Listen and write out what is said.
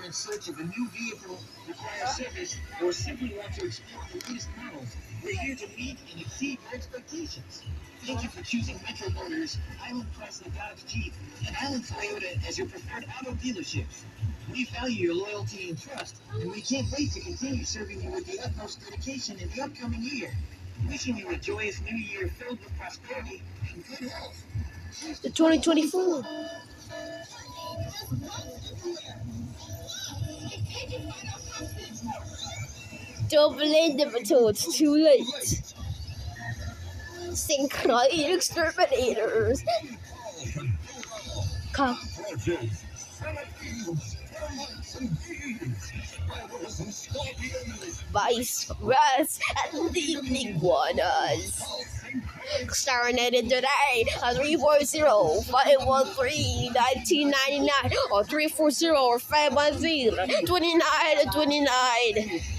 in search of a new vehicle, require service, or simply want to explore the latest models, we're here to meet and exceed your expectations. Thank you for choosing Metro Motors, Island Chrysler Dodge Jeep, and Island Toyota as your preferred auto dealerships. We value your loyalty and trust, and we can't wait to continue serving you with the utmost dedication in the upcoming year. Wishing you a joyous new year filled with prosperity and good health. The 2024. Don't blame them until it's too late. Synchronized exterminators. Come. Vice Russ and the Iguanas. Exterminated today at 340-513-1999 or 340-513-2929.